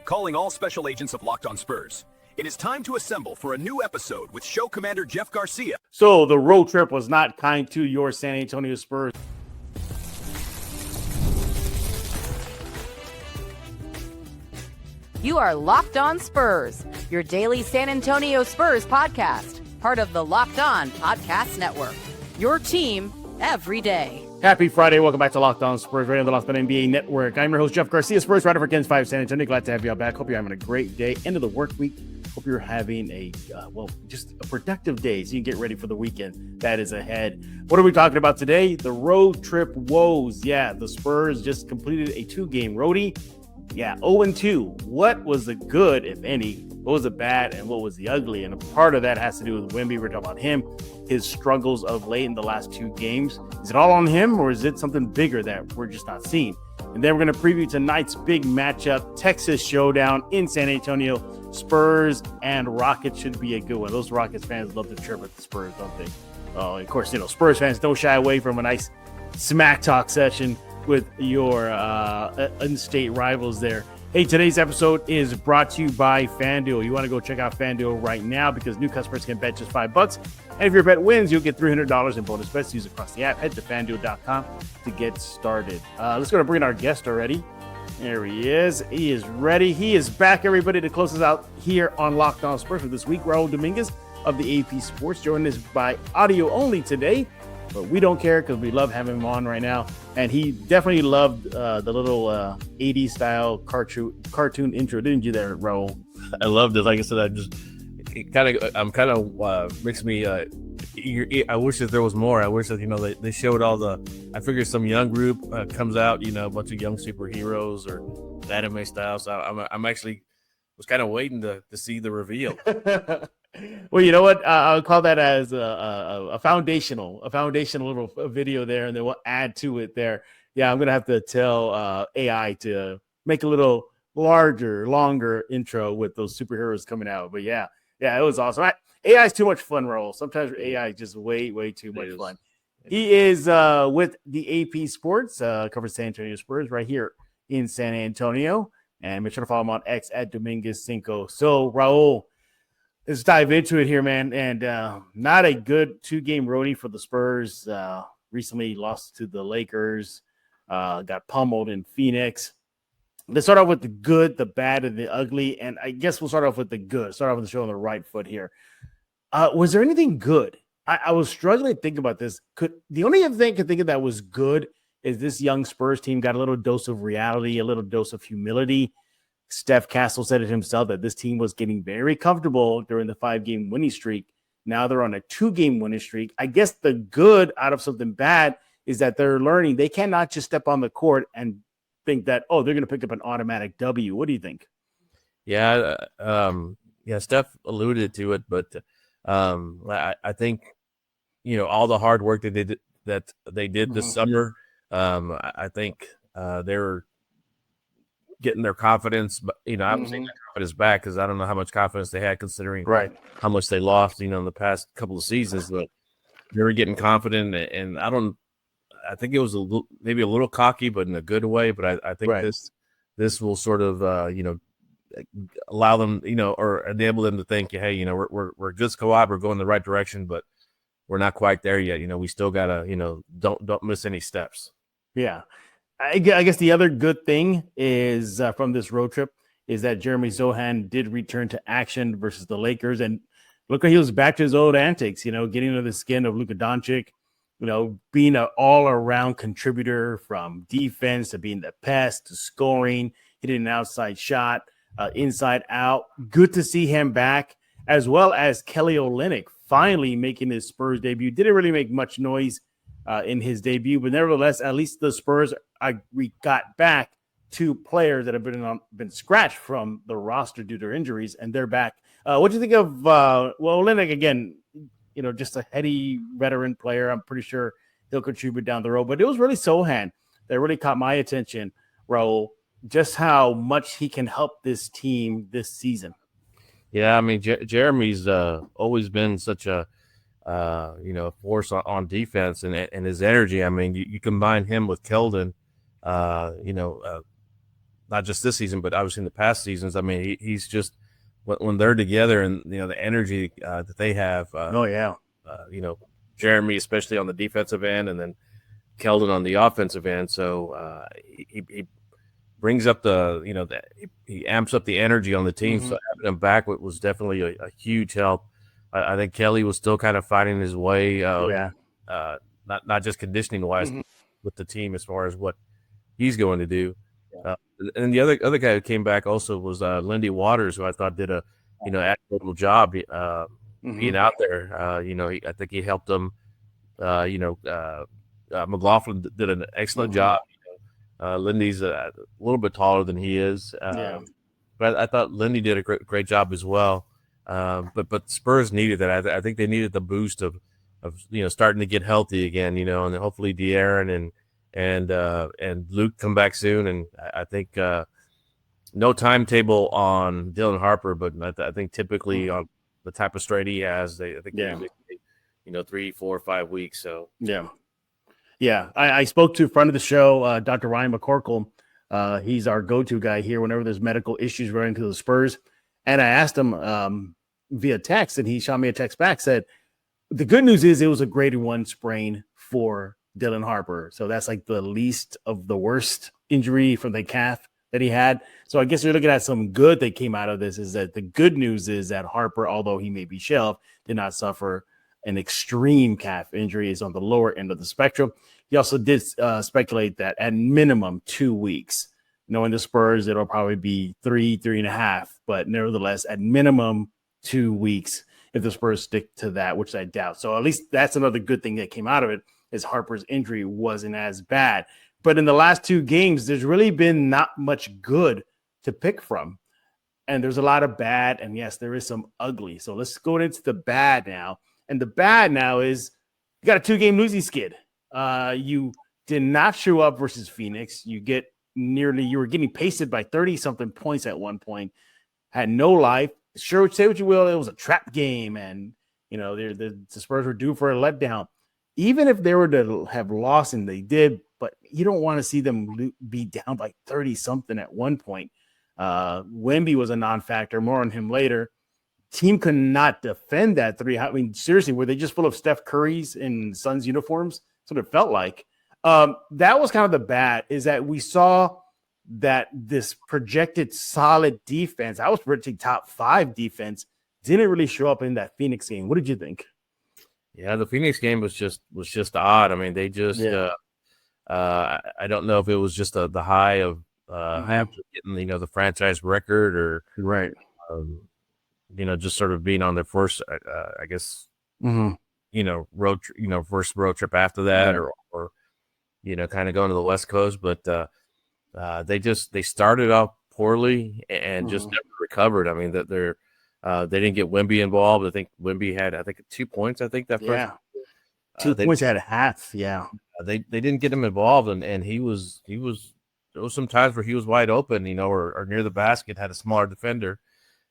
Calling all special agents of Locked On Spurs. It is time to assemble for a new episode with show commander Jeff Garcia. So the road trip was not kind to your San Antonio Spurs. You are Locked On Spurs, your daily San Antonio Spurs podcast, part of the Locked On Podcast Network. Your team every day. Happy Friday. Welcome back to Locked On Spurs, right on the Locked On NBA Network. I'm your host, Jeff Garcia, Spurs writer for Ken's 5 San Antonio. Glad to have you all back. Hope you're having a great day. End of the work week. Hope you're having just a productive day so you can get ready for the weekend that is ahead. What are we talking about today? The road trip woes. Yeah, the Spurs just completed a 2-game roadie. Yeah, 0-2. What was the good, if any? What was the bad and what was the ugly? And a part of that has to do with Wimby. We're talking about him, his struggles of late in the last 2 games. Is it all on him or is it something bigger that we're just not seeing? And then we're going to preview tonight's big matchup, Texas showdown in San Antonio. Spurs and Rockets should be a good one. Those Rockets fans love to chirp at the Spurs, don't they? Of course, Spurs fans don't shy away from a nice smack talk session with your in-state rivals there. Hey, today's episode is brought to you by FanDuel. You want to go check out FanDuel right now because new customers can bet just $5. And if your bet wins, you'll get $300 in bonus bets used across the app. Head to FanDuel.com to get started. Let's go to bring in our guest already. There he is. He is ready. He is back, everybody, to close us out here on Locked On Spurs for this week. Raul Dominguez of the AP Sports joining us by audio only today. But we don't care because we love having him on right now. And he definitely loved the little 80s style cartoon intro, didn't you there, Raul? I loved it. Like I said, makes me I wish that there was more. I wish that, they showed all the, I figured some young group comes out, a bunch of young superheroes or anime style. So I'm actually was kind of waiting to see the reveal. Well, you know what? I'll call that as a foundational little video there, and then we'll add to it there. Yeah, I'm going to have to tell AI to make a little longer intro with those superheroes coming out. But yeah, it was awesome. AI is too much fun, Raul. Sometimes AI is just way too much fun. He is with the AP Sports, covers San Antonio Spurs right here in San Antonio. And make sure to follow him on X at Dominguez5. So, Raul, let's dive into it here, man. And not a good 2-game roadie for the Spurs. Recently lost to the Lakers, got pummeled in Phoenix. Let's start off with the good, the bad, and the ugly. And I guess we'll start off with the good. Start off with the show on the right foot here. Was there anything good? I was struggling to think about this. The only thing I could think of that was good is this young Spurs team got a little dose of reality, a little dose of humility. Steph Castle said it himself that this team was getting very comfortable during the 5-game winning streak. Now they're on a 2-game winning streak. I guess the good out of something bad is that they're learning they cannot just step on the court and think that, they're going to pick up an automatic W. What do you think? Yeah, Steph alluded to it, but I think, all the hard work that they did this summer, I think they were getting their confidence, but I haven't seen that confidence back because I don't know how much confidence they had considering how much they lost, in the past couple of seasons. But they were getting confident, and I think it was maybe a little cocky, but in a good way. But I think this will sort of allow them, or enable them to think, hey, we're a good squad, we're going the right direction, but we're not quite there yet. We still gotta, don't miss any steps. Yeah. I guess the other good thing is from this road trip is that Jeremy Sochan did return to action versus the Lakers. And look, he was back to his old antics, getting under the skin of Luka Doncic, being an all-around contributor from defense to being the pest to scoring, hitting an outside shot, inside out. Good to see him back, as well as Kelly Olynyk finally making his Spurs debut. Didn't really make much noise in his debut, but nevertheless, at least the Spurs we got back 2 players that have been scratched from the roster due to injuries, and they're back. What do you think of Olynyk again? Just a heady veteran player. I'm pretty sure he'll contribute down the road, but it was really Sochan that really caught my attention, Raul, just how much he can help this team this season. Yeah, I mean, Jeremy's always been such a force on defense and his energy. I mean, you combine him with Keldon, not just this season, but obviously in the past seasons. I mean, he's just when they're together and the energy that they have. Jeremy, especially on the defensive end, and then Keldon on the offensive end. So he brings up he amps up the energy on the team. So having him back was definitely a huge help. I think Kelly was still kind of finding his way. Not just conditioning wise with the team as far as what he's going to do. And the other guy who came back also was Lindy Waters, who I thought did a admirable job being out there. I think he helped them. McLaughlin did an excellent job. Lindy's a little bit taller than he is, but I thought Lindy did a great job as well. But Spurs needed that. I think they needed the boost of starting to get healthy again. And hopefully De'Aaron and Luke come back soon. And I think no timetable on Dylan Harper, but I think typically on the type of straight he has, they 3, 4, 5 weeks. So I spoke to a friend of the show, Dr. Ryan McCorkle. He's our go-to guy here whenever there's medical issues running to the Spurs. And I asked him via text, and he shot me a text back, said, the good news is it was a grade 1 sprain for Dylan Harper. So that's like the least of the worst injury from the calf that he had. So I guess you're looking at some good that came out of this, is that the good news is that Harper, although he may be shelved, did not suffer an extreme calf injury. Is on the lower end of the spectrum. He also did speculate that at minimum 2 weeks. Knowing the Spurs, it'll probably be 3.5, but nevertheless, at minimum 2 weeks if the Spurs stick to that, which I doubt. So at least that's another good thing that came out of it, is Harper's injury wasn't as bad. But in the last 2 games, there's really been not much good to pick from. And there's a lot of bad, and yes, there is some ugly. So let's go into the bad now. And the bad now is you got a 2-game losing skid. You did not show up versus Phoenix. You were getting pasted by 30-something points at one point, had no life. Sure, say what you will, it was a trap game, and the Spurs were due for a letdown. Even if they were to have lost, and they did, but you don't want to see them be down by 30-something at one point. Wimby was a non-factor. More on him later. Team could not defend that 3. I mean, seriously, were they just full of Steph Curry's in Suns uniforms? That's what it felt like. That was kind of the bad, is that we saw that this projected solid defense, I was predicting top 5 defense, didn't really show up in that Phoenix game. What did you think? Yeah, the Phoenix game was just odd. I mean, they just I don't know if it was just the high of getting the franchise record, or right, just sort of being on their first I guess first road trip after that, or kind of going to the West Coast, but they started off poorly and just never recovered. I mean, that they didn't get Wimby involved. I think Wimby had 2 points. I think that first 2 points at a half. Yeah, they didn't get him involved, and he was there was some times where he was wide open, or near the basket, had a smaller defender,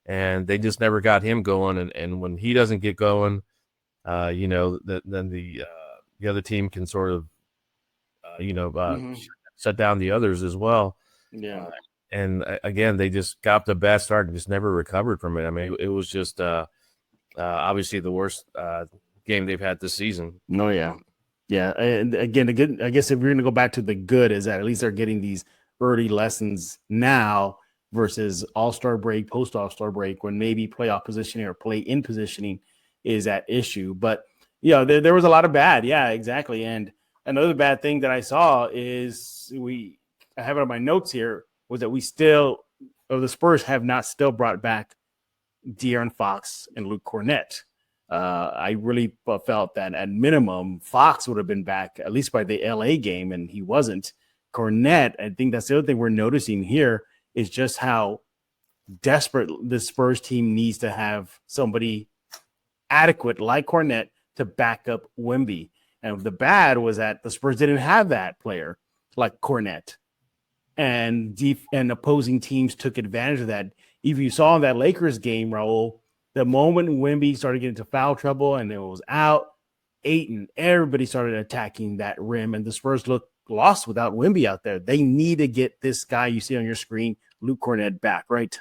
and they just never got him going. And when he doesn't get going, then the other team can sort of shut down the others as well. Yeah. And again, they just got the bad start and just never recovered from it. I mean, it was just obviously the worst game they've had this season. No, yeah. And again, the good, I guess if we're going to go back to the good, is that at least they're getting these early lessons now versus All-Star break, post-All-Star break, when maybe playoff positioning or play-in positioning is at issue. But, there was a lot of bad. Yeah, exactly. And another bad thing that I saw is I have it on my notes here, was that the Spurs have not still brought back De'Aaron Fox and Luke Kornet. I really felt that at minimum, Fox would have been back at least by the LA game, and he wasn't. Kornet, I think that's the other thing we're noticing here, is just how desperate the Spurs team needs to have somebody adequate like Kornet to back up Wimby. And the bad was that the Spurs didn't have that player like Kornet. And opposing teams took advantage of that. If you saw in that Lakers game, Raul, the moment Wimby started getting into foul trouble and it was out, Ayton, everybody started attacking that rim, and the Spurs looked lost without Wimby out there. They need to get this guy you see on your screen, Luke Kornet, back, right?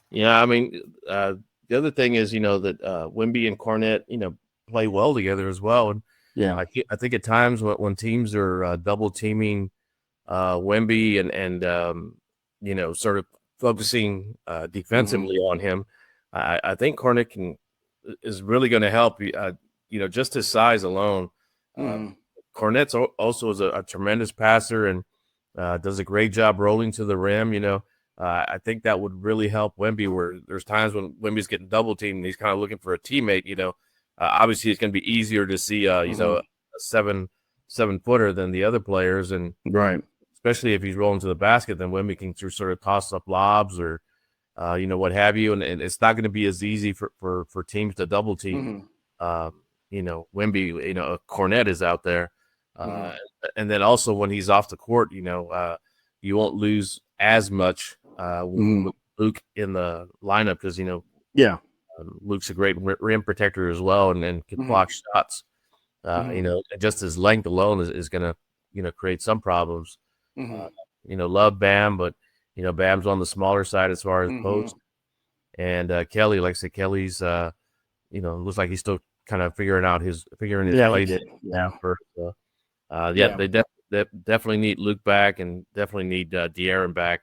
Yeah, I mean, the other thing is, that Wimby and Kornet, play well together as well. And Yeah. I think at times when teams are double teaming Wimby and sort of focusing defensively on him, I think Kornet is really going to help. Just his size alone. Kornet's also is a tremendous passer and does a great job rolling to the rim. I think that would really help Wimby, where there's times when Wimby's getting double teamed and he's kind of looking for a teammate. Obviously it's going to be easier to see a 7-footer than the other players, and right, especially if he's rolling to the basket, then Wimby can sort of toss up lobs or what have you, and it's not going to be as easy for teams to double team. Wimby, Kornet is out there, and then also when he's off the court, you won't lose as much with Luke in the lineup because Luke's a great rim protector as well, and can block shots. Just his length alone is going to create some problems. Love Bam, but Bam's on the smaller side as far as post. And Kelly, like I said, Kelly's looks like he's still kind of figuring his play. They definitely need Luke back and definitely need De'Aaron back.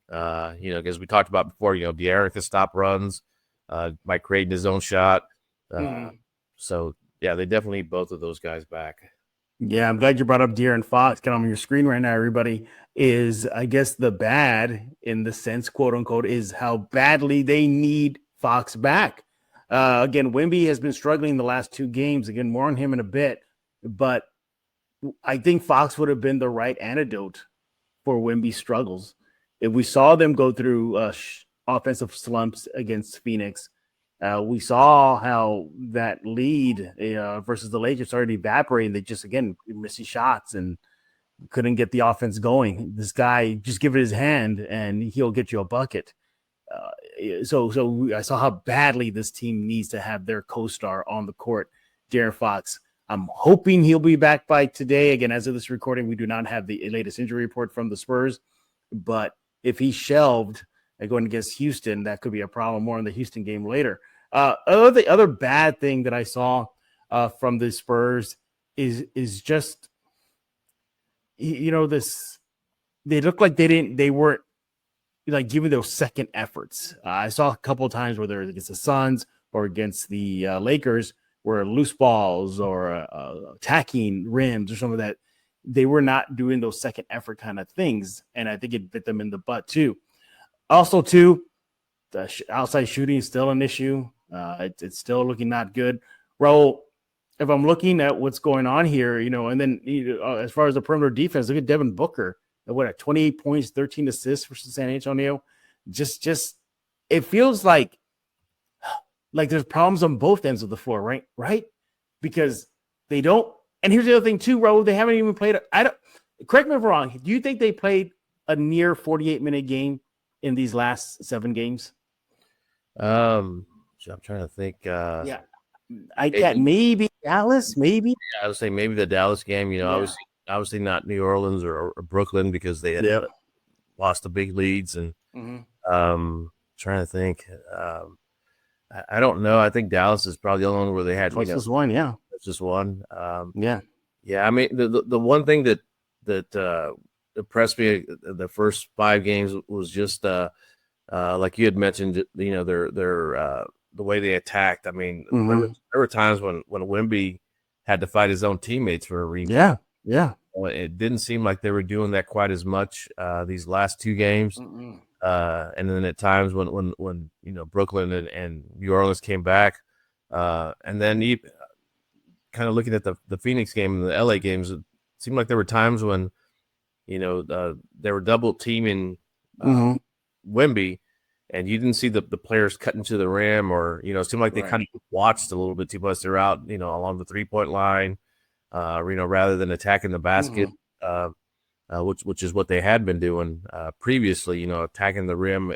Because we talked about before, De'Aaron can stop runs by creating his own shot. So they definitely need both of those guys back. Yeah, I'm glad you brought up De'Aaron Fox. Kind of on your screen right now, everybody, is I guess the bad in the sense, quote unquote, is how badly they need Fox back. Again, Wimby has been struggling the last 2 games. Again, more on him in a bit, but I think Fox would have been the right antidote for Wimby's struggles. If we saw them go through offensive slumps against Phoenix, we saw how that lead versus the Lakers started evaporating. They just, again, missing shots and couldn't get the offense going. This guy, just give it his hand and he'll get you a bucket. So I saw how badly this team needs to have their co-star on the court, De'Aaron Fox. I'm hoping he'll be back by today. Again, as of this recording, we do not have the latest injury report from the Spurs, but if he's shelved going against Houston, that could be a problem. More in the Houston game later. The other bad thing that I saw from the Spurs is just, this, they look like they weren't like giving those second efforts. I saw a couple of times whether it's against the Suns or against the Lakers, where loose balls or attacking rims or some of that, they were not doing those second effort kind of things. And I think it bit them in the butt too. Also too, the outside shooting is still an issue. It's still looking not good. Raul, if I'm looking at what's going on here, and then as far as the perimeter defense, look at Devin Booker. At 28 points, 13 assists versus San Antonio. Just it feels like there's problems on both ends of the floor, right? Because they don't. And here's the other thing too, Raul. They haven't even played. Correct me if I'm wrong. Do you think they played a near 48-minute game in these last 7 games? I'm trying to think. I get maybe Dallas, maybe. Yeah, I would say maybe the Dallas game. Obviously not New Orleans or Brooklyn because they had lost the big leads. And trying to think. I don't know. I think Dallas is probably the only one where they had just one. Yeah, just one. Yeah. I mean, the one thing that impressed me the first 5 games was just like you had mentioned. Their the way they attacked. I mean, there were times when Wimby had to fight his own teammates for a rebound. Yeah. It didn't seem like they were doing that quite as much these last 2 games. And then at times when Brooklyn and New Orleans came back, and then kind of looking at the Phoenix game and the LA games, it seemed like there were times when they were double teaming Wimby, and you didn't see the players cutting to the rim, or it seemed like they kind of watched a little bit too much. They're out along the 3-point line, rather than attacking the basket. Which is what they had been doing previously, attacking the rim.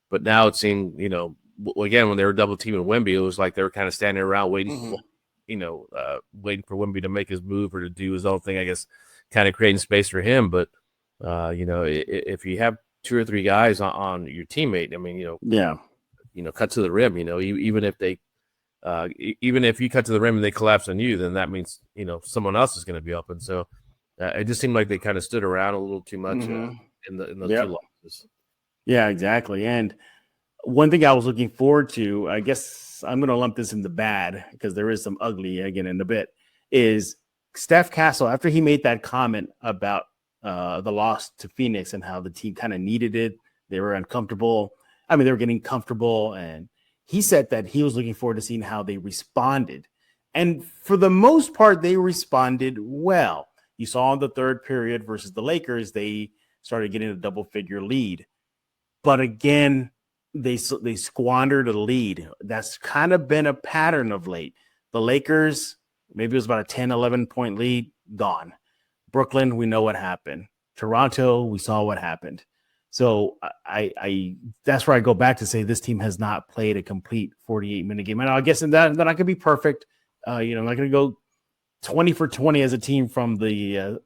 But now it seemed, again, when they were double teaming Wimby, it was like they were kind of standing around waiting, waiting for Wimby to make his move or to do his own thing, I guess, kind of creating space for him. But if you have 2 or 3 guys on your teammate, I mean, cut to the rim. Even if they, even if you cut to the rim and they collapse on you, then that means someone else is going to be open. So it just seemed like they kind of stood around a little too much in the 2 losses. Yeah, exactly. And one thing I was looking forward to, I guess I'm going to lump this in the bad because there is some ugly again in a bit, is Steph Castle, after he made that comment about the loss to Phoenix and how the team kind of needed it. They were uncomfortable. I mean, they were getting comfortable. And he said that he was looking forward to seeing how they responded. And for the most part, they responded well. You saw in the third period versus the Lakers, they started getting a double-figure lead. But again, they squandered a lead. That's kind of been a pattern of late. The Lakers, maybe it was about a 10, 11-point lead, gone. Brooklyn, we know what happened. Toronto, we saw what happened. So I that's where I go back to say this team has not played a complete 48-minute game. And I guess that I could be perfect. I'm not going to go 20 for 20 as a team from the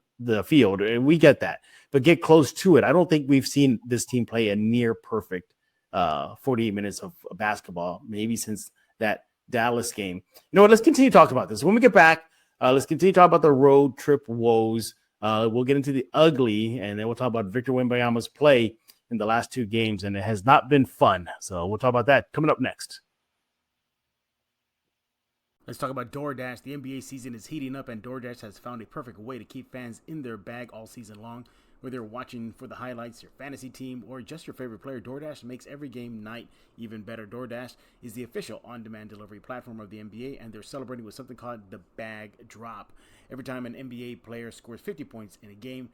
field. We get that. But get close to it. I don't think we've seen this team play a near perfect 48 minutes of basketball, maybe since that Dallas game. You know what? Let's continue to talk about this. When we get back, let's continue to talk about the road trip woes. We'll get into the ugly, and then we'll talk about Victor Wembanyama's play in the last 2 games, and it has not been fun. So we'll talk about that coming up next. Let's talk about DoorDash. The NBA season is heating up, and DoorDash has found a perfect way to keep fans in their bag all season long. Whether you're watching for the highlights, your fantasy team, or just your favorite player, DoorDash makes every game night even better. DoorDash is the official on-demand delivery platform of the NBA, and they're celebrating with something called the Bag Drop. Every time an NBA player scores 50 points in a game,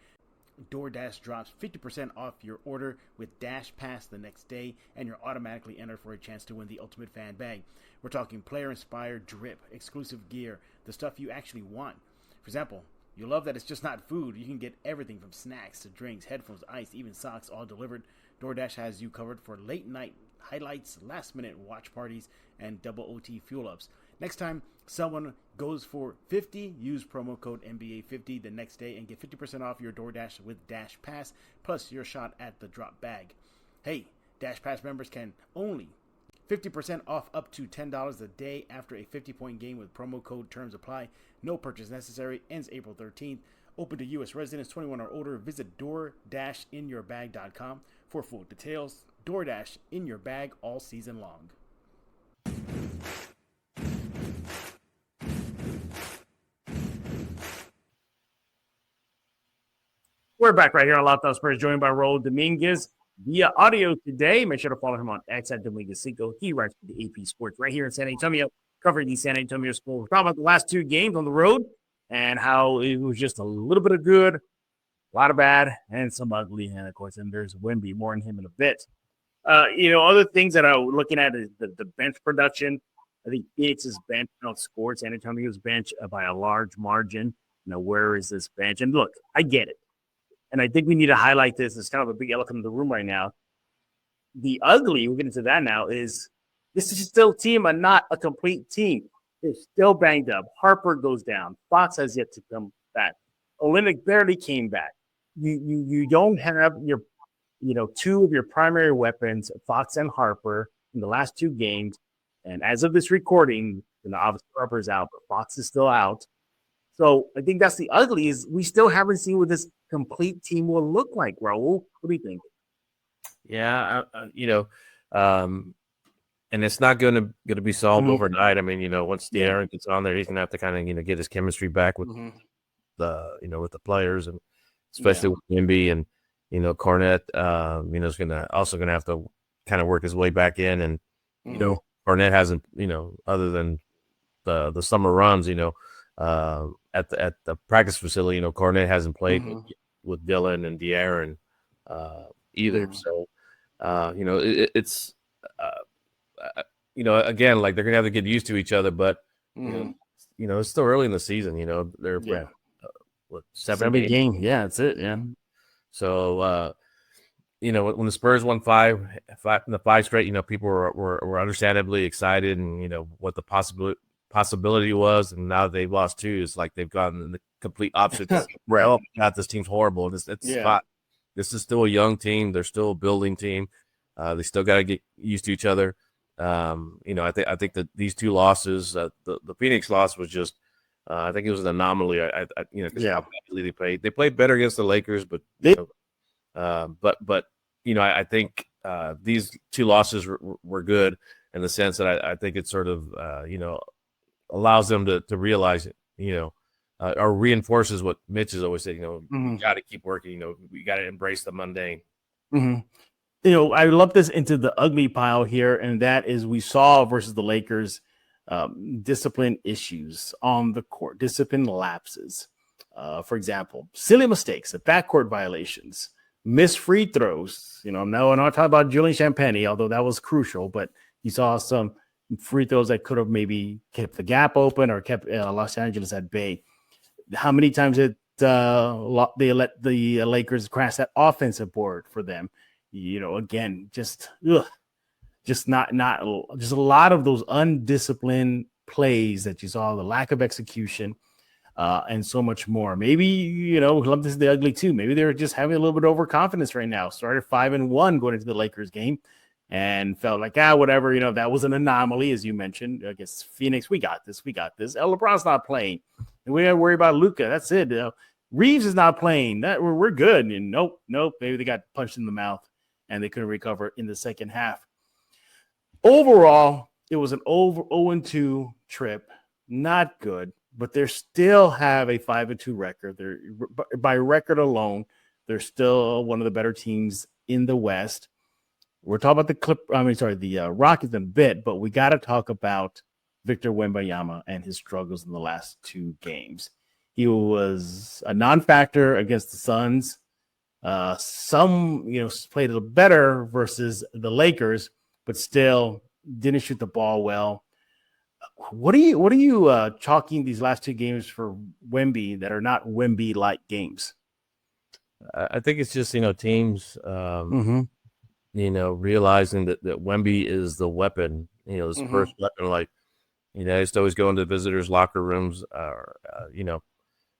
DoorDash drops 50% off your order with Dash Pass the next day, and you're automatically entered for a chance to win the ultimate fan bag. We're talking player-inspired drip, exclusive gear, the stuff you actually want. For example, you love that it's just not food. You can get everything from snacks to drinks, headphones, ice, even socks, all delivered. DoorDash has you covered for late night highlights, last minute watch parties, and double OT fuel ups. Next time someone goes for 50, use promo code NBA50 the next day and get 50% off your DoorDash with Dash Pass, plus your shot at the drop bag. Hey, Dash Pass members can only 50% off up to $10 a day after a 50-point game with promo code. Terms apply. No purchase necessary. Ends April 13th. Open to U.S. residents 21 or older. Visit DoorDashInYourBag.com for full details. DoorDash in your bag all season long. We're back right here on Locked On Spurs, joined by Raul Dominguez via audio today. Make sure to follow him on X at Dominguez5. He writes for the AP Sports right here in San Antonio, covering the San Antonio Spurs. We're talking about the last 2 games on the road and how it was just a little bit of good, a lot of bad, and some ugly. And, of course, then there's Wimby. More on him in a bit. Other things that I'm looking at is the bench production. I think Phoenix's bench outscored San Antonio's bench by a large margin. Where is this bench? And look, I get it. And I think we need to highlight this. It's kind of a big elephant in the room right now. The ugly, we'll get into that now, is this is still a team and not a complete team. They're still banged up. Harper goes down. Fox has yet to come back. Olynyk barely came back. You don't have your 2 of your primary weapons, Fox and Harper, in the last 2 games. And as of this recording, obviously Harper's out, but Fox is still out. So I think that's the ugly is we still haven't seen what this complete team will look like, Raul. What do you think? Yeah, and it's not going to be solved overnight. I mean, once De'Aaron gets on there, he's going to have to kind of get his chemistry back with the with the players, and especially with Wimby and Kornet. Is going to have to kind of work his way back in, and Kornet hasn't other than the summer runs, at the practice facility, Kornet hasn't played with Dylan and De'Aaron either. So, it's again, like they're gonna have to get used to each other. But it's still early in the season. They're what, 7 games. Yeah, that's it. Yeah. So, when the Spurs won five in the 5 straight, people were understandably excited, and what the possibility was, and now they've lost 2. It's like they've gone in the complete opposite. Right. Oh God, this team's horrible. It's fine. This is still a young team. They're still a building team. They still got to get used to each other. I think that these 2 losses, the Phoenix loss was just, I think it was an anomaly. They played better against the Lakers, but I think these 2 losses were good in the sense that I think it sort of allows them to realize it, or reinforces what Mitch has always said. You got to keep working. We got to embrace the mundane. Mm-hmm. I lump this into the ugly pile here, and that is we saw versus the Lakers discipline issues on the court, discipline lapses. For example, silly mistakes, backcourt violations, missed free throws. I'm not talking about Julian Champagny, although that was crucial, but you saw some free throws that could have maybe kept the gap open or kept Los Angeles at bay. How many times did they let the Lakers crash that offensive board for them? Again, just not just a lot of those undisciplined plays that you saw, the lack of execution, and so much more. Maybe, lump this is the ugly too. Maybe they're just having a little bit of overconfidence right now. Started 5-1 going into the Lakers game and felt like, whatever, that was an anomaly, as you mentioned, against Phoenix. We got this. LeBron's not playing. And we got to worry about Luka. That's it. Reeves is not playing. We're good. And nope. Maybe they got punched in the mouth and they couldn't recover in the second half. Overall, it was an 0-2 trip. Not good, but they still have a 5-2 record. They're, by record alone, they're still one of the better teams in the West. We're talking about the Rockets in a bit, but we got to talk about Victor Wembanyama and his struggles in the last 2 games. He was a non-factor against the Suns. Some played a little better versus the Lakers, but still didn't shoot the ball well. What are you chalking these last 2 games for Wemby that are not Wemby-like games? I think it's just teams realizing that Wemby is the weapon, his first weapon. Like I used to always go into visitors' locker rooms,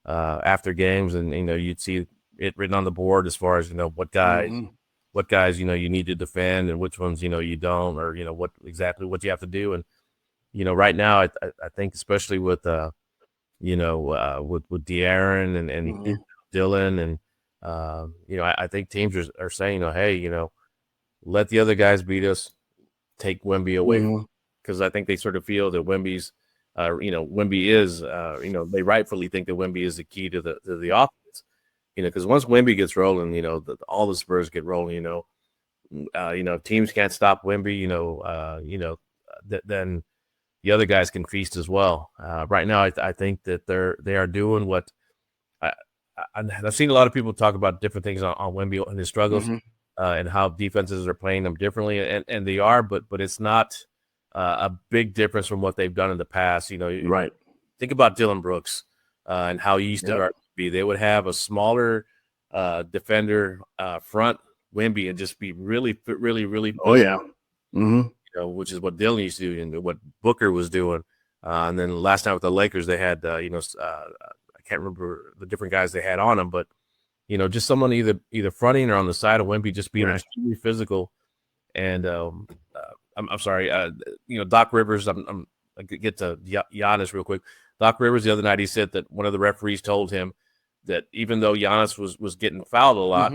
after games, and you'd see it written on the board as far as what guys you need to defend and which ones you don't, or what you have to do. And right now I think especially with with De'Aaron and Dylan and I think teams are saying hey let the other guys beat us, take Wemby away, because I think they sort of feel that Wemby's Wemby is they rightfully think that Wemby is the key to the offense. Because once Wemby gets rolling, all the Spurs get rolling. Teams can't stop Wemby. Then the other guys can feast as well. Right now, I think that they are doing what I've seen a lot of people talk about different things on Wemby and his struggles, and how defenses are playing them differently, and they are, but it's not a big difference from what they've done in the past. Right. Think about Dylan Brooks and how he used to be. They would have a smaller defender front Wemby and just be really, really, really. Oh yeah. Which is what Dylan used to do and what Booker was doing. And then last night with the Lakers, they had I can't remember the different guys they had on them, but just someone either fronting or on the side of Wemby, just being extremely physical. And I'm sorry, Doc Rivers. I get to Giannis real quick. Doc Rivers the other night, he said that one of the referees told him that even though Giannis was getting fouled a lot,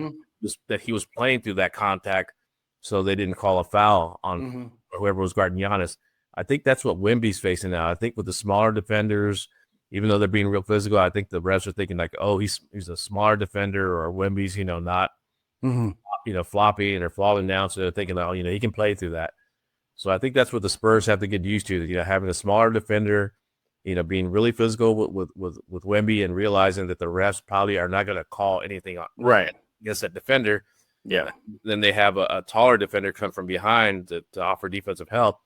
that he was playing through that contact, so they didn't call a foul on whoever was guarding Giannis. I think that's what Wemby's facing now. I think with the smaller defenders, even though they're being real physical, I think the refs are thinking like, oh, he's a smaller defender, or Wemby's not floppy and they're falling down, so they're thinking, oh, he can play through that. So I think that's what the Spurs have to get used to. Having a smaller defender, being really physical with Wemby, and realizing that the refs probably are not going to call anything against that defender. Yeah. Then they have a taller defender come from behind to offer defensive help.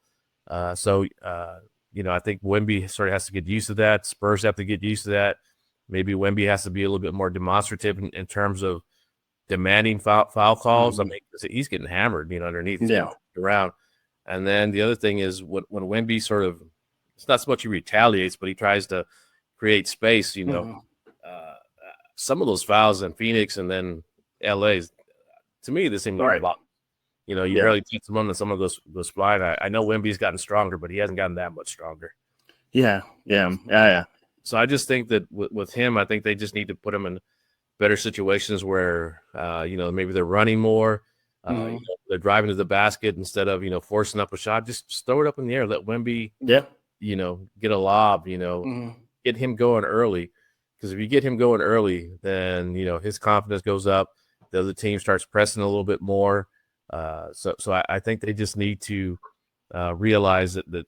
I think Wemby sort of has to get used to that. Spurs have to get used to that. Maybe Wemby has to be a little bit more demonstrative in terms of demanding foul calls. I mean, he's getting hammered, underneath around. And then the other thing is when Wemby sort of it's not so much he retaliates, but he tries to create space. Some of those fouls in Phoenix and then LA's, to me, this seemed like a lot. You barely touch them on some of those flying. I know Wimby's gotten stronger, but he hasn't gotten that much stronger. Yeah. So I just think that with him, I think they just need to put him in better situations where, maybe they're running more. They're driving to the basket instead of, forcing up a shot. Just throw it up in the air. Let Wimby, get a lob, get him going early. Because if you get him going early, then, his confidence goes up. The other team starts pressing a little bit more. So I think they just need to realize that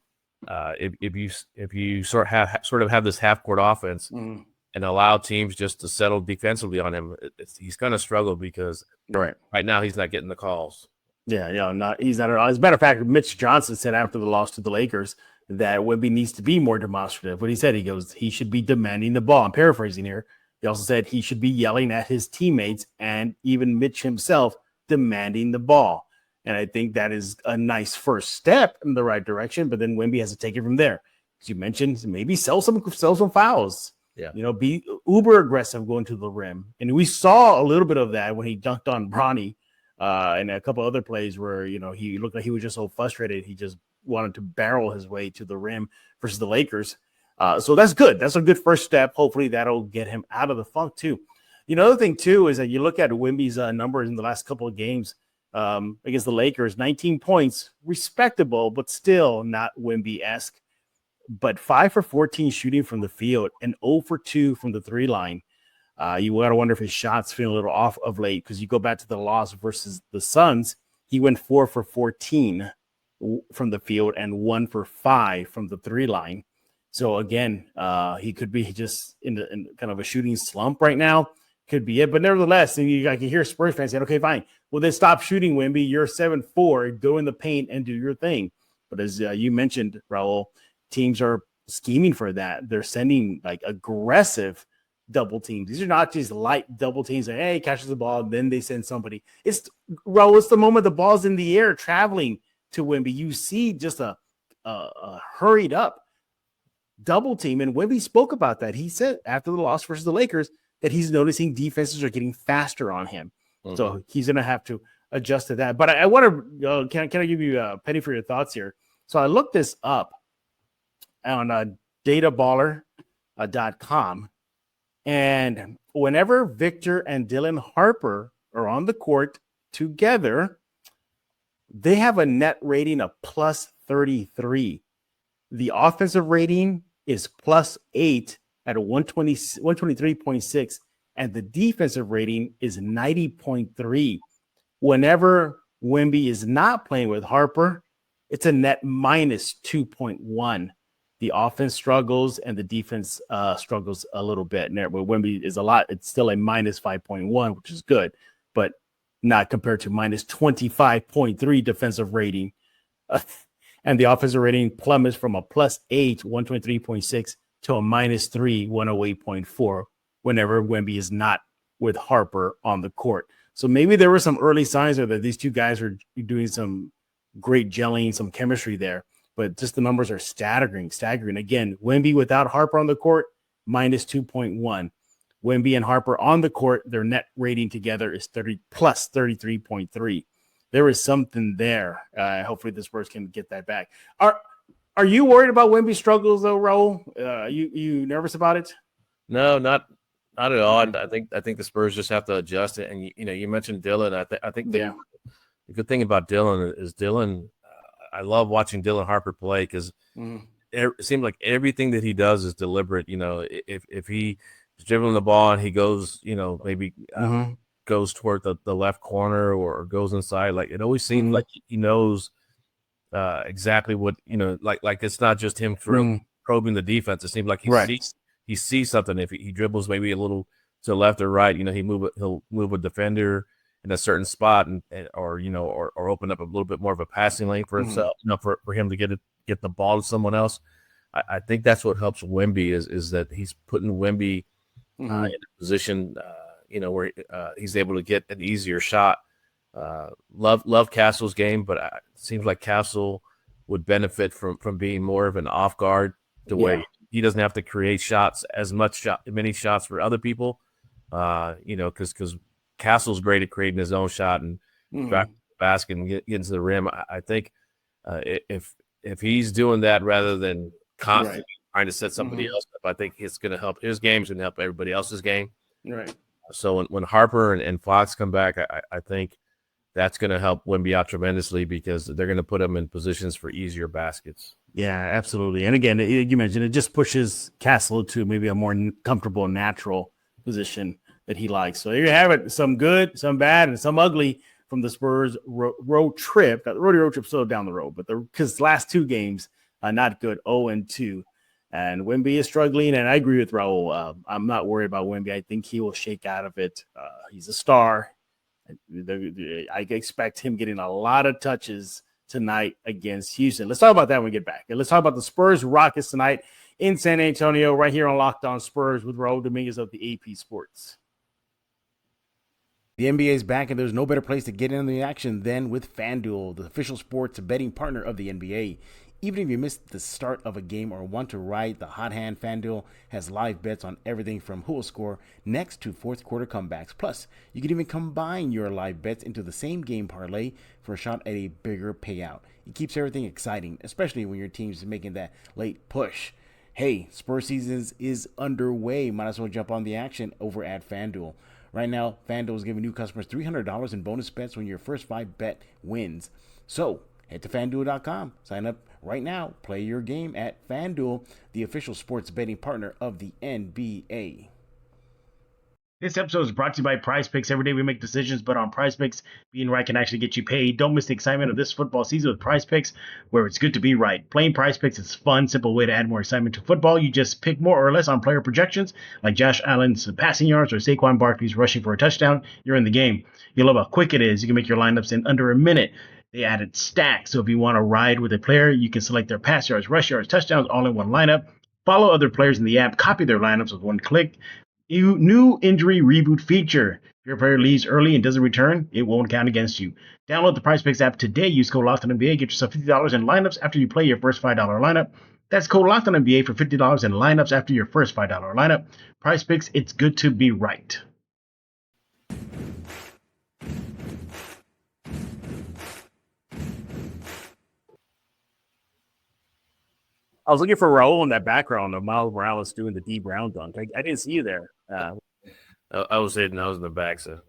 if you sort of have this half court offense and allow teams just to settle defensively on him, he's going to struggle because right now he's not getting the calls. He's not at all. As a matter of fact, Mitch Johnson said after the loss to the Lakers that Wemby needs to be more demonstrative. What he said, he should be demanding the ball. I'm paraphrasing here. He also said he should be yelling at his teammates and even Mitch himself demanding the ball. And I think that is a nice first step in the right direction, but then Wemby has to take it from there. As you mentioned, maybe sell some fouls. Yeah. Be uber aggressive going to the rim. And we saw a little bit of that when he dunked on Bronny and a couple other plays where, he looked like he was just so frustrated. He just wanted to barrel his way to the rim versus the Lakers. So that's good. That's a good first step. Hopefully that'll get him out of the funk too. The other thing too is that you look at Wimby's numbers in the last couple of games against the Lakers, 19 points, respectable, but still not Wimby-esque. But 5 for 14 shooting from the field and 0 for 2 from the 3 line. You got to wonder if his shots feeling a little off of late because you go back to the loss versus the Suns, he went 4 for 14 from the field and 1 for 5 from the 3 line. So again, he could be just in kind of a shooting slump right now. Could be it, but nevertheless, I can hear Spurs fans saying, "Okay, fine. Well, then stop shooting, Wimby. You're 7-4. Go in the paint and do your thing." But as you mentioned, Raul, teams are scheming for that. They're sending like aggressive double teams. These are not just light double teams. Like, hey, catches the ball, then they send somebody. It's the moment the ball's in the air traveling to Wimby. You see just a hurried up double team, and Wimby spoke about that. He said after the loss versus the Lakers that he's noticing defenses are getting faster on him. Mm-hmm. So he's going to have to adjust to that. But I want to, can I give you a penny for your thoughts here? So I looked this up on databaller.com. And whenever Victor and Dylan Harper are on the court together, they have a net rating of plus 33. The offensive rating is plus 8 at a 123.6, and the defensive rating is 90.3. Whenever Wimby is not playing with Harper, it's a net minus 2.1. The offense struggles and the defense struggles a little bit. Where Wimby is a lot, it's still a minus 5.1, which is good, but not compared to minus 25.3 defensive rating. And the offensive rating plummets from a plus 8, 123.6, to a minus 3, 108.4 whenever Wimby is not with Harper on the court. So maybe there were some early signs there that these two guys are doing some great gelling, some chemistry there, but just the numbers are staggering. Again, Wimby without Harper on the court, minus 2.1. Wimby and Harper on the court, their net rating together is plus 33.3. There is something there. Hopefully the Spurs can get that back. Are you worried about Wimby's struggles though, Raul? You nervous about it? No, not at all. I think the Spurs just have to adjust it. And you mentioned Dylan. I think the good thing about Dylan is Dylan. I love watching Dylan Harper play because it seems like everything that he does is deliberate. If he is dribbling the ball and he goes, maybe goes toward the left corner or goes inside, like it always seems like he knows exactly what like it's not just him probing the defense. It seems like he sees something. If he dribbles maybe a little to the left or right, he'll move a defender in a certain spot or open up a little bit more of a passing lane for himself, for him to get the ball to someone else. I think that's what helps Wimby is that he's putting Wimby in a position where he's able to get an easier shot. Love Castle's game, but it seems like Castle would benefit from being more of an off guard to where he doesn't have to create shots many shots for other people. Because Castle's great at creating his own shot and driving the basket and get into the rim. I think if he's doing that rather than constantly trying to set somebody else up, I think it's going to help his game. It's going to help everybody else's game. Right. So when Harper and Fox come back, I think that's going to help Wimby out tremendously because they're going to put him in positions for easier baskets. Yeah, absolutely. And again, you mentioned it just pushes Castle to maybe a more comfortable, natural position that he likes. So there you have it. Some good, some bad, and some ugly from the Spurs road trip. The road trip still down the road, but because last two games are not good, 0-2. And Wimby is struggling, and I agree with Raul. I'm not worried about Wimby. I think he will shake out of it. He's a star. I expect him getting a lot of touches tonight against Houston. Let's talk about that when we get back. And let's talk about the Spurs-Rockets tonight in San Antonio, right here on Locked On Spurs with Raul Dominguez of the AP Sports. The NBA is back, and there's no better place to get in the action than with FanDuel, the official sports betting partner of the NBA. Even if you missed the start of a game or want to ride the hot hand, FanDuel has live bets on everything from who will score next to fourth quarter comebacks. Plus, you can even combine your live bets into the same game parlay for a shot at a bigger payout. It keeps everything exciting, especially when your team's making that late push. Hey, Spurs season is underway. Might as well jump on the action over at FanDuel. Right now, FanDuel is giving new customers $300 in bonus bets when your first 5 bet wins. So, head to FanDuel.com. Sign up right now. Play your game at FanDuel, the official sports betting partner of the NBA. This episode is brought to you by Prize Picks. Every day we make decisions, but on Prize Picks, being right can actually get you paid. Don't miss the excitement of this football season with Prize Picks, where it's good to be right. Playing Prize Picks is a fun, simple way to add more excitement to football. You just pick more or less on player projections, like Josh Allen's passing yards or Saquon Barkley's rushing for a touchdown. You're in the game. You love how quick it is. You can make your lineups in under a minute. They added stacks, so if you want to ride with a player, you can select their pass yards, rush yards, touchdowns all in one lineup. Follow other players in the app, copy their lineups with one click. New injury reboot feature. If your player leaves early and doesn't return, it won't count against you. Download the PrizePicks app today. Use code LOCKEDONNBA. Get yourself $50 in lineups after you play your first $5 lineup. That's code LOCKEDONNBA for $50 in lineups after your first $5 lineup. PrizePicks, it's good to be right. I was looking for Raul in that background of Miles Morales doing the D Brown dunk. I didn't see you there. I was in the back, so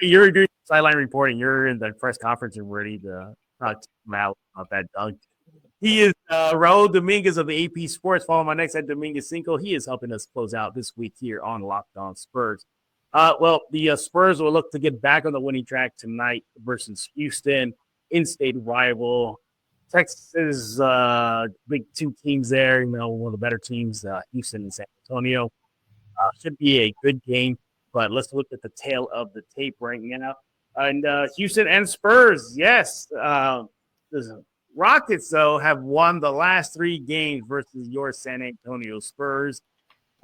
You're doing sideline reporting. You're in the press conference and ready to talk to Mal about that dunk. He is Raul Dominguez of the AP Sports. Follow my next at Dominguez Cinco. He is helping us close out this week here on Locked On Spurs. The Spurs will look to get back on the winning track tonight versus Houston, in-state rival. Texas, big two teams there, one of the better teams, Houston and San Antonio. Should be a good game, but let's look at the tail of the tape right now. And Houston and Spurs, yes. The Rockets, though, have won the last 3 games versus your San Antonio Spurs.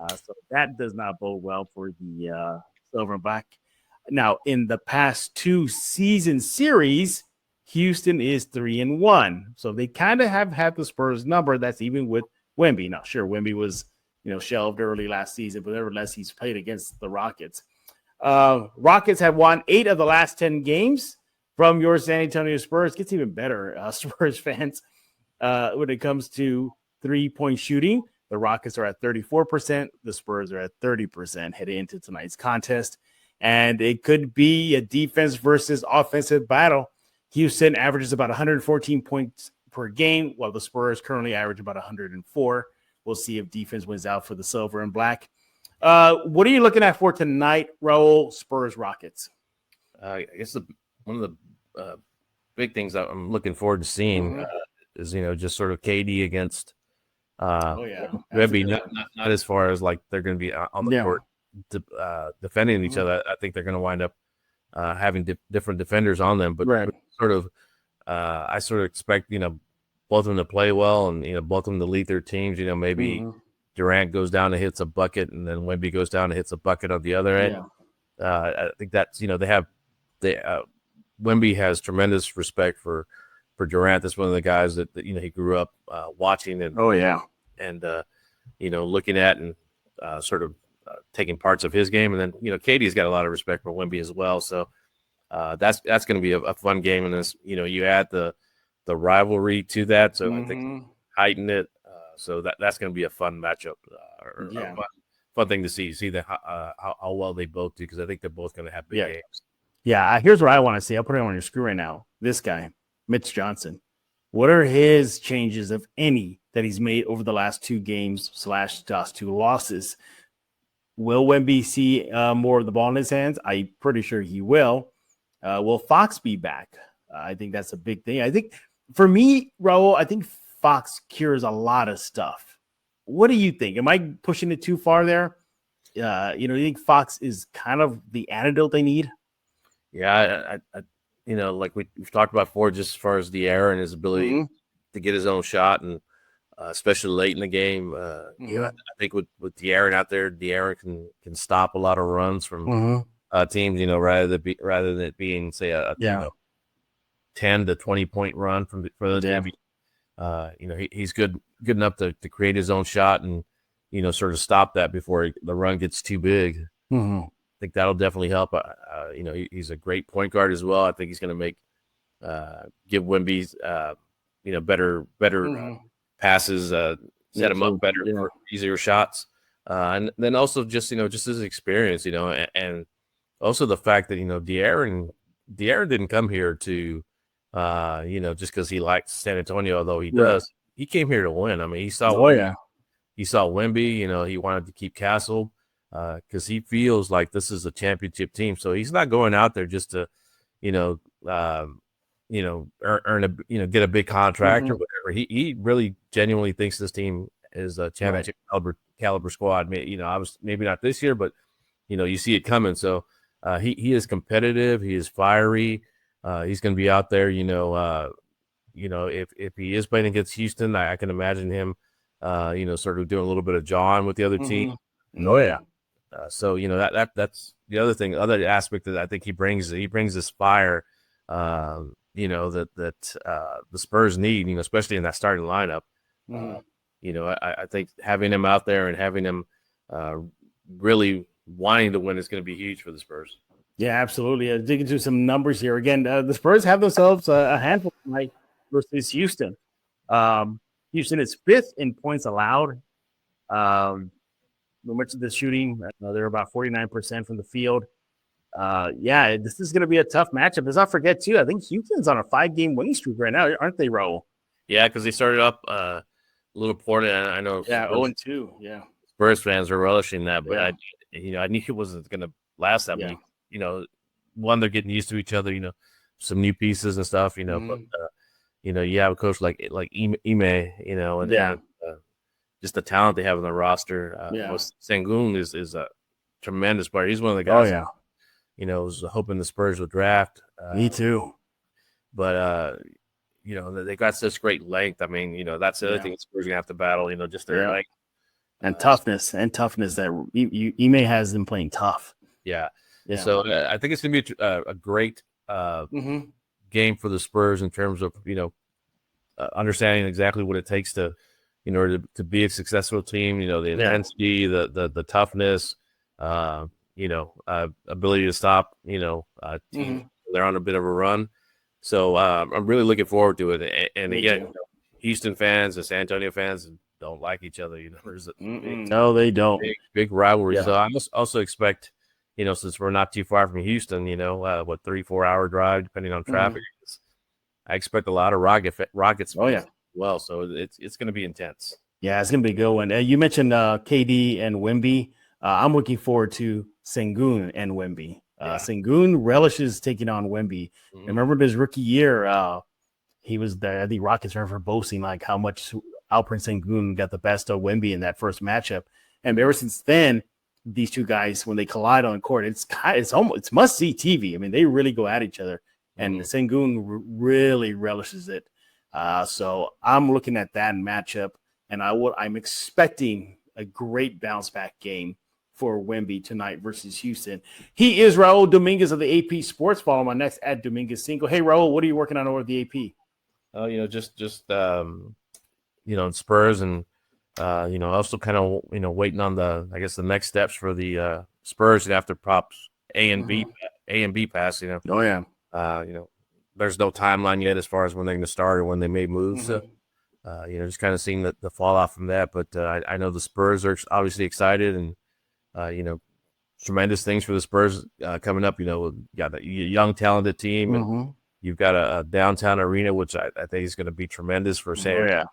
So that does not bode well for the Silver and Black. Now, in the past 2 season series, Houston is 3-1. So they kind of have had the Spurs number. That's even with Wimby. Now, sure, Wimby was, shelved early last season, but nevertheless, he's played against the Rockets. Rockets have won 8 of the last 10 games from your San Antonio Spurs. Gets even better, Spurs fans, when it comes to 3-point shooting. The Rockets are at 34%. The Spurs are at 30% heading into tonight's contest. And it could be a defense versus offensive battle. Houston averages about 114 points per game, while the Spurs currently average about 104. We'll see if defense wins out for the Silver and Black. What are you looking at for tonight, Raul? Spurs Rockets. I guess one of the big things that I'm looking forward to seeing is just sort of KD against Wemby. Not as far as like they're going to be on the court defending each other. I think they're going to wind up having different defenders on them, but I sort of expect both of them to play well and both of them to lead their teams. Maybe Durant goes down and hits a bucket, and then Wemby goes down and hits a bucket on the other end. I think that's Wemby has tremendous respect for Durant. That's one of the guys that he grew up watching, and and looking at and sort of taking parts of his game. And then KD's got a lot of respect for Wimby as well. So that's going to be a fun game. And this you add the rivalry to that, so I think heighten it. So that's going to be a fun matchup, a fun thing to see that how well they both do, because I think they're both going to have big games. Yeah, here's what I want to see. I'll put it on your screen right now. This guy, Mitch Johnson. What are his changes, if any, that he's made over the last 2 games / last 2 losses? Will Wemby see more of the ball in his hands? I'm pretty sure he will. Will Fox be back? I think that's a big thing. I think for me, Raul, I think Fox cures a lot of stuff. What do you think? Am I pushing it too far there? You think Fox is kind of the antidote they need? Yeah, I like we've talked about before, just as far as the error and his ability to get his own shot, and especially late in the game. I think with De'Aaron out there, De'Aaron can stop a lot of runs from teams. Rather than it being, say, a 10 to 20 point run for the team. He's good enough to create his own shot and sort of stop that before the run gets too big. I think that'll definitely help. He's a great point guard as well. I think he's going to give Wimby better passes, set him up better for easier shots, and then also just his experience, and also the fact that De'Aaron didn't come here to just because he likes San Antonio, although he does. He came here to win. I mean, he saw Wimby. He wanted to keep Castle because he feels like this is a championship team. So he's not going out there just to earn get a big contract or whatever. He really genuinely thinks this team is a championship caliber squad. I was maybe not this year, but you see it coming. So he is competitive. He is fiery. He's going to be out there. If he is playing against Houston, I can imagine him, sort of doing a little bit of jawing with the other team. So that's the other aspect that I think he brings. He brings this fire. That the Spurs need, especially in that starting lineup. I think having him out there and having him really wanting to win is going to be huge for the Spurs. Yeah, absolutely. Dig into some numbers here. Again, the Spurs have themselves a handful tonight versus Houston. Houston is 5th in points allowed. We mentioned the shooting. They're about 49% from the field. This is going to be a tough matchup. Let's not forget, too, I think Houston's on a 5-game winning streak right now, aren't they, Raul? Yeah, because they started up a little poorly. I know. Yeah, 0-2. Yeah. Spurs fans are relishing that, but I knew it wasn't going to last that week. One, they're getting used to each other, some new pieces and stuff, but, you have a coach like Ime, and just the talent they have on the roster. Sengun is a tremendous player. He's one of the guys. Was hoping the Spurs would draft. Me too. But, they got such great length. I mean, that's the other thing the Spurs are going to have to battle, just their length. And toughness that Ime has them playing tough. Yeah. So I think it's going to be a great game for the Spurs in terms of, understanding exactly what it takes to, in order to be a successful team, the intensity, the toughness, ability to stop, teams. They're on a bit of a run. So I'm really looking forward to it. And again, Houston fans and San Antonio fans don't like each other. There's a no, they don't. Big rivalry. So I must also expect, since we're not too far from Houston, 3-4 hour drive, depending on traffic. I expect a lot of Rockets. Well, so it's going to be intense. Yeah, it's going to be a good one. You mentioned KD and Wimby. I'm looking forward to Sengun and Wimby. Sengun relishes taking on Wimby. Remember his rookie year, he was there. The Rockets were boasting like how much Alperen Sengun got the best of Wimby in that first matchup. And ever since then, these two guys, when they collide on court, it's must see TV. I mean, they really go at each other, and Sengun really relishes it. So I'm looking at that matchup, and I'm expecting a great bounce back game for Wimby tonight versus Houston. He is Raul Dominguez of the AP Sports. Follow my next at Dominguez Single. Hey, Raul, what are you working on over the AP? In Spurs and Also kind of waiting on the next steps for the Spurs after props A and B pass. Oh yeah. There's no timeline yet as far as when they're going to start or when they may move. So, just kind of seeing the fallout from that. But I know the Spurs are obviously excited, and tremendous things for the Spurs coming up. You got a young, talented team, and you've got a downtown arena, which I think is going to be tremendous for San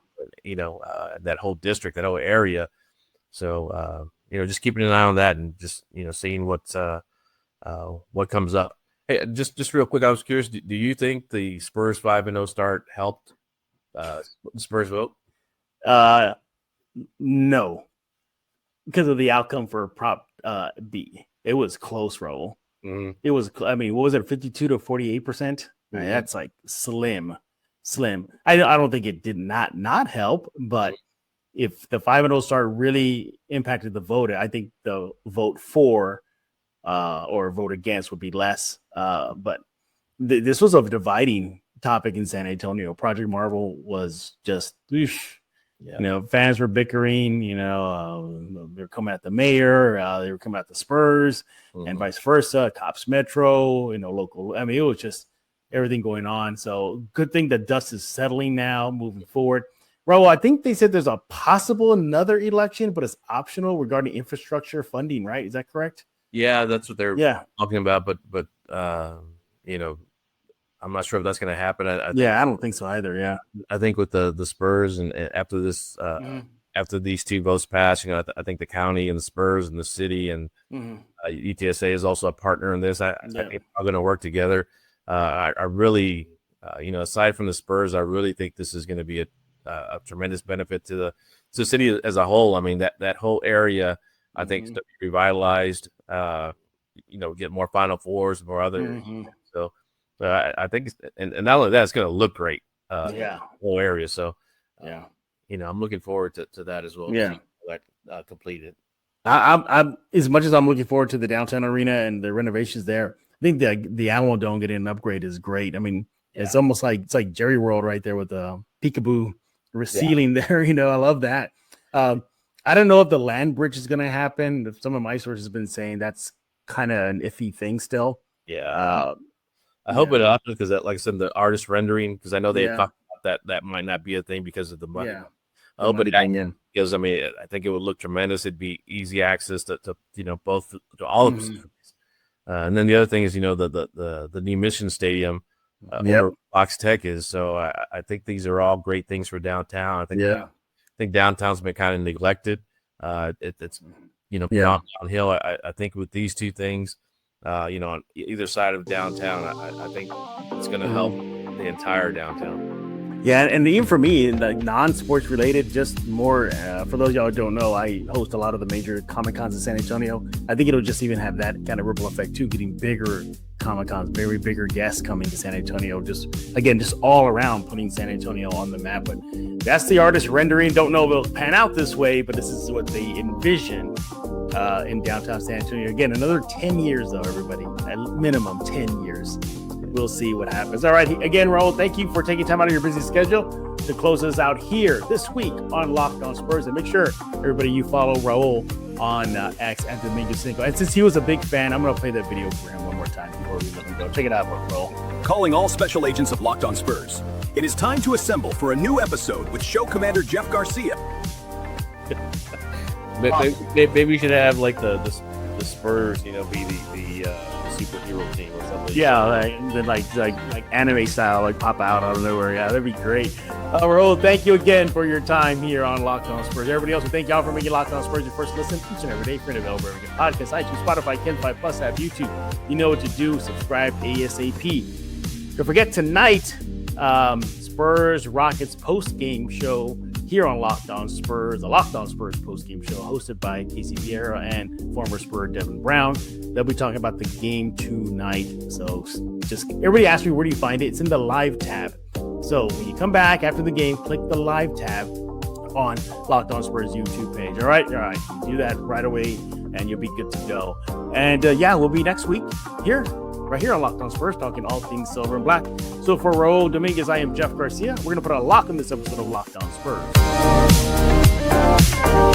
Antonio, that whole district, that whole area. So, just keeping an eye on that and just, seeing what comes up. Hey, just real quick, I was curious, do you think the Spurs 5-0 start helped the Spurs vote? No, because of the outcome for prop B. It was close, Raul. It was, what was it, 52 to 48%? That's like slim. I don't think it did not help, but if the 5-0 start really impacted the vote, I think the vote for or vote against would be less. But this was a dividing topic in San Antonio. Project Marvel was just, fans were bickering. They were coming at the mayor, they were coming at the Spurs, and vice versa. Cops Metro, local. It was just everything going on. So good thing the dust is settling now, moving forward. Raul, I think they said there's a possible another election, but it's optional regarding infrastructure funding, right? Is that correct? Yeah, that's what they're talking about. But I'm not sure if that's going to happen. I don't think so either. Yeah, I think with the Spurs and after this, after these two votes pass, I think the county and the Spurs and the city and UTSA is also a partner in this. I think they're going to work together. I really, aside from the Spurs, I really think this is going to be a tremendous benefit to the city as a whole. That whole area, I think, is to be revitalized. Get more Final Fours, more other. So I think, and not only that, it's going to look great. Whole area. So I'm looking forward to that as well. Yeah, that completed. I'm as much as I'm looking forward to the downtown arena and the renovations there. I think the Alamo Dome getting an upgrade is great. It's almost like Jerry World right there with the peekaboo ceiling there. I love that. I don't know if the land bridge is going to happen. Some of my sources have been saying that's kind of an iffy thing still. Yeah. I hope it happens because, like I said, the artist rendering, because I know they talked about that might not be a thing because of the money. Yeah. I hope it happens because, I think it would look tremendous. It'd be easy access to both to all of them. And then the other thing is, the new Mission Stadium where Fox Tech is. So I think these are all great things for downtown. I think downtown's been kind of neglected. It's downhill. I think with these two things, on either side of downtown, I think it's going to help the entire downtown. Yeah, and even for me, like non-sports related, just more for those of y'all who don't know, I host a lot of the major Comic-Cons in San Antonio. I think it'll just even have that kind of ripple effect too, getting bigger Comic-Cons, very bigger guests coming to San Antonio. Just all around putting San Antonio on the map. But that's the artist rendering. Don't know if it'll pan out this way, but this is what they envision in downtown San Antonio. Again, another 10 years though, everybody. At minimum 10 years. We'll see what happens. All right. Again, Raul, thank you for taking time out of your busy schedule to close us out here this week on Locked On Spurs. And make sure, everybody, you follow Raul on X at Dominguez. And since he was a big fan, I'm going to play that video for him one more time before we let him go. Check it out, Raul. Calling all special agents of Locked On Spurs. It is time to assemble for a new episode with show commander Jeff Garcia. Maybe we should have like the Spurs, be the superhero team or something. Yeah, like anime style, like pop out of nowhere. Yeah, that'd be great. Raul, thank you again for your time here on Locked On Spurs. Everybody else, we thank y'all for making Locked On Spurs your first listen each and every day. Free and available wherever you get podcasts, iTunes, Spotify, Ken5 Plus app, YouTube. You know what to do. Subscribe ASAP. Don't forget tonight, Spurs-Rockets post-game show here on Locked On Spurs, the Locked On Spurs post-game show hosted by Casey Vieira and former Spur Devin Brown. They'll be talking about the game tonight. So just everybody ask me, where do you find it? It's in the live tab. So when you come back after the game, click the live tab on Locked On Spurs YouTube page. All right. You do that right away and you'll be good to go. And we'll be next week right here on Locked On Spurs, talking all things silver and black. So for Raul Dominguez, I am Jeff Garcia. We're going to put a lock on this episode of Locked On Spurs. Bye.